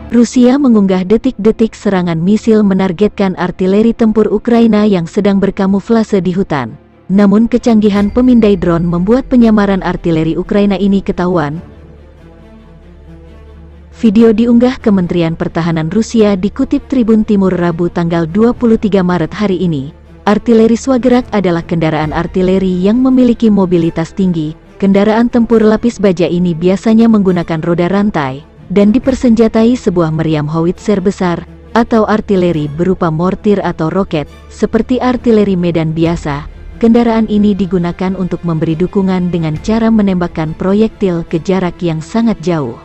Rusia mengunggah detik-detik serangan misil menargetkan artileri tempur Ukraina yang sedang berkamuflase di hutan. Namun kecanggihan pemindai drone membuat penyamaran artileri Ukraina ini ketahuan. Video diunggah Kementerian Pertahanan Rusia dikutip Tribun Timur Rabu tanggal 23 Maret hari ini. Artileri Swagerak adalah kendaraan artileri yang memiliki mobilitas tinggi. Kendaraan tempur lapis baja ini biasanya menggunakan roda rantai dan dipersenjatai sebuah meriam howitzer besar atau artileri berupa mortir atau roket. Seperti artileri medan biasa, kendaraan ini digunakan untuk memberi dukungan dengan cara menembakkan proyektil ke jarak yang sangat jauh.